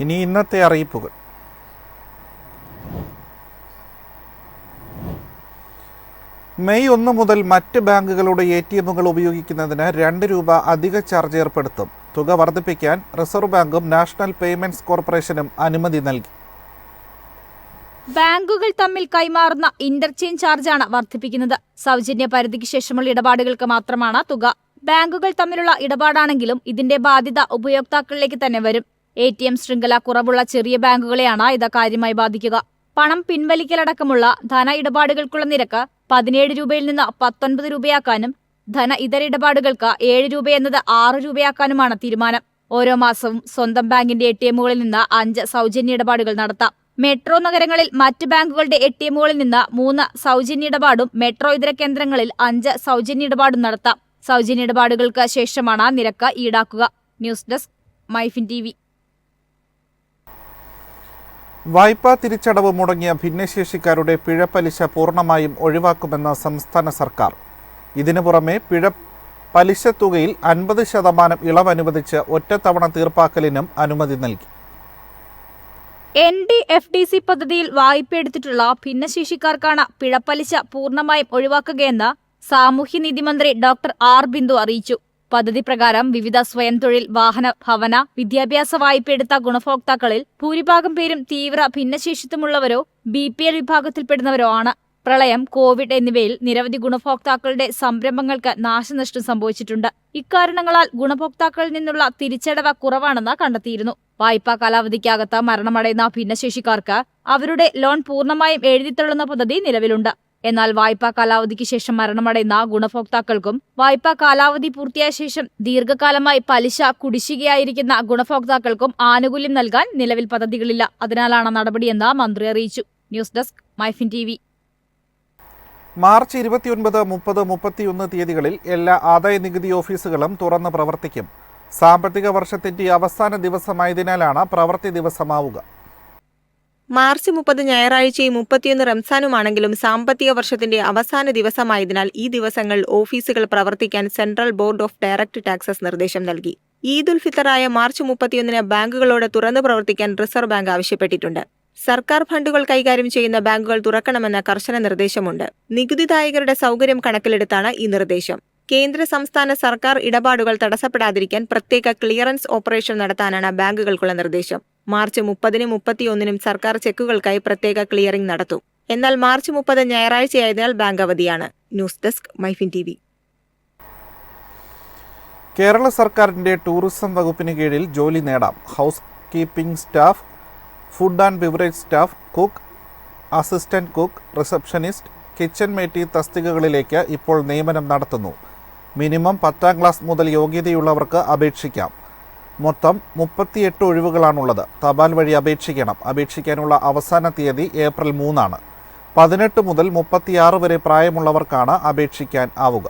ഇനി ഇന്നത്തെ അറിയിപ്പുകൾ. മെയ് 1 മുതൽ മറ്റ് ബാങ്കുകളുടെ ATMകൾ ഉപയോഗിക്കുന്നതിന് 2 രൂപ അധിക ചാർജ് ഏർപ്പെടുത്തും. തുക വർദ്ധിപ്പിക്കാൻ റിസർവ് ബാങ്കും നാഷണൽ പേയ്മെന്റ്സ് കോർപ്പറേഷനും അനുമതി നൽകി. ബാങ്കുകൾ തമ്മിൽ കൈമാറുന്ന ഇന്റർചേഞ്ച് ചാർജാണ് വർദ്ധിപ്പിക്കുന്നത്. സൗജന്യ പരിധിക്ക് ശേഷമുള്ള ഇടപാടുകൾക്ക് മാത്രമാണ് തുക. ബാങ്കുകൾ തമ്മിലുള്ള ഇടപാടാണെങ്കിലും ഇതിന്റെ ബാധ്യത ഉപയോക്താക്കളിലേക്ക് തന്നെ വരും. ATM ശൃംഖല കുറവുള്ള ചെറിയ ബാങ്കുകളെയാണ് ഇത് കാര്യമായി ബാധിക്കുക. പണം പിൻവലിക്കലടക്കമുള്ള ധന ഇടപാടുകൾക്കുള്ള നിരക്ക് 17 രൂപയിൽ നിന്ന് 19 രൂപയാക്കാനും ധന ഇതര ഇടപാടുകൾക്ക് 7 രൂപ എന്നത് 6 രൂപയാക്കാനുമാണ് തീരുമാനം. ഓരോ മാസവും സ്വന്തം ബാങ്കിന്റെ ATMകളിൽ നിന്ന് 5 സൗജന്യ ഇടപാടുകൾ നടത്താം. മെട്രോ നഗരങ്ങളിൽ മറ്റ് ബാങ്കുകളുടെ ATMകളിൽ നിന്ന് 3 സൗജന്യ ഇടപാടും മെട്രോ ഇതര കേന്ദ്രങ്ങളിൽ 5 സൗജന്യ ഇടപാടും നടത്താം. സൗജന്യ ഇടപാടുകൾക്ക് ശേഷമാണ് നിരക്ക് ഈടാക്കുക. News desk MyFin TV. വായ്പാ തിരിച്ചടവ് മുടങ്ങിയ ഭിന്നശേഷിക്കാരുടെ പിഴപ്പലിശ പൂർണ്ണമായും ഒഴിവാക്കുമെന്ന് സംസ്ഥാന സർക്കാർ. ഇതിനു പുറമെ പലിശ തുകയിൽ 50% ഇളവ് അനുവദിച്ച് ഒറ്റത്തവണ തീർപ്പാക്കലിനും അനുമതി നൽകി. NDFDC പദ്ധതിയിൽ വായ്പയെടുത്തിട്ടുള്ള ഭിന്നശേഷിക്കാർക്കാണ് പിഴപ്പലിശ പൂർണ്ണമായും ഒഴിവാക്കുകയെന്ന് സാമൂഹ്യനീതി മന്ത്രി ഡോക്ടർ R. ബിന്ദു അറിയിച്ചു. പദ്ധതി പ്രകാരം വിവിധ സ്വയം തൊഴിൽ, വാഹന, ഭവന, വിദ്യാഭ്യാസ വായ്പയെടുത്ത ഗുണഭോക്താക്കളിൽ ഭൂരിഭാഗം പേരും തീവ്ര ഭിന്നശേഷിത്വമുള്ളവരോ BPL വിഭാഗത്തിൽപ്പെടുന്നവരോ ആണ്. പ്രളയം, കോവിഡ് എന്നിവയിൽ നിരവധി ഗുണഭോക്താക്കളുടെ സംരംഭങ്ങൾക്ക് നാശനഷ്ടം സംഭവിച്ചിട്ടുണ്ട്. ഇക്കാരണങ്ങളാൽ ഗുണഭോക്താക്കളിൽ നിന്നുള്ള തിരിച്ചടവ് കുറവാണെന്ന് കണ്ടെത്തിയിരുന്നു. വായ്പാ കാലാവധിക്കകത്ത് മരണമടയുന്ന ഭിന്നശേഷിക്കാർക്ക് അവരുടെ ലോൺ പൂർണ്ണമായും എഴുതിത്തള്ളുന്ന പദ്ധതി നിലവിലുണ്ട്. എന്നാൽ വായ്പാ കാലാവധിക്ക് ശേഷം മരണമടയുന്ന ഗുണഭോക്താക്കൾക്കും വായ്പാ കാലാവധി പൂർത്തിയായ ശേഷം ദീർഘകാലമായി പലിശ കുടിശ്ശികയായിരിക്കുന്ന ഗുണഭോക്താക്കൾക്കും ആനുകൂല്യം നൽകാൻ നിലവിൽ പദ്ധതികളില്ല. അതിനാലാണ് നടപടിയെന്ന് മന്ത്രി അറിയിച്ചു. News desk MyFin TV. March 29, 30, 31 തീയതികളിൽ എല്ലാ ആദായനികുതി ഓഫീസുകളും തുറന്ന് പ്രവർത്തിക്കും. സാമ്പത്തിക വർഷത്തിന്റെ അവസാന ദിവസമായതിനാലാണ് പ്രവൃത്തി ദിവസമാവുക. മാർച്ച് 30 ഞായറാഴ്ചയും 31 റംസാനുമാണെങ്കിലും സാമ്പത്തിക വർഷത്തിന്റെ അവസാന ദിവസമായതിനാൽ ഈ ദിവസങ്ങളിൽ ഓഫീസുകൾ പ്രവർത്തിക്കാൻ central board of direct taxes നിർദ്ദേശം നൽകി. ഈദുൽ ഫിത്തറായ മാർച്ച് 31 ബാങ്കുകളോട് തുറന്നു പ്രവർത്തിക്കാൻ റിസർവ് ബാങ്ക് ആവശ്യപ്പെട്ടിട്ടുണ്ട്. സർക്കാർ ഫണ്ടുകൾ കൈകാര്യം ചെയ്യുന്ന ബാങ്കുകൾ തുറക്കണമെന്ന കർശന നിർദ്ദേശമുണ്ട്. നികുതിദായകരുടെ സൗകര്യം കണക്കിലെടുത്താണ് ഈ നിർദ്ദേശം. കേന്ദ്ര സംസ്ഥാന സർക്കാർ ഇടപാടുകൾ തടസ്സപ്പെടാതിരിക്കാൻ പ്രത്യേക ക്ലിയറൻസ് ഓപ്പറേഷൻ നടത്താനാണ് ബാങ്കുകൾക്കുള്ള നിർദ്ദേശം. മാർച്ച് 30-നും 31-നും സർക്കാർ ചെക്കുകൾക്കായി പ്രത്യേക ക്ലിയറിംഗ് നടത്തും. എന്നാൽ മാർച്ച് 30 ഞായറാഴ്ചയായതിനാൽ ബാങ്ക് അവധിയാണ്. News desk MyFin TV. Kerala സർക്കാരിന്റെ ടൂറിസം വകുപ്പിന് കീഴിൽ ജോലി നേടാം. Housekeeping staff, food and beverage staff, cook, assistant cook, receptionist, kitchen മേറ്റി തസ്തികകളിലേക്ക് ഇപ്പോൾ നിയമനം നടത്തുന്നു. മിനിമം 10ാം ക്ലാസ് മുതൽ യോഗ്യതയുള്ളവർക്ക് അപേക്ഷിക്കാം. മൊത്തം 38 ഒഴിവുകളാണുള്ളത്. തപാൽ വഴി അപേക്ഷിക്കണം. അപേക്ഷിക്കാനുള്ള അവസാന തീയതി ഏപ്രിൽ 3 ആണ്. 18 മുതൽ 36 വരെ പ്രായമുള്ളവർക്കാണ് അപേക്ഷിക്കാൻ ആവുക.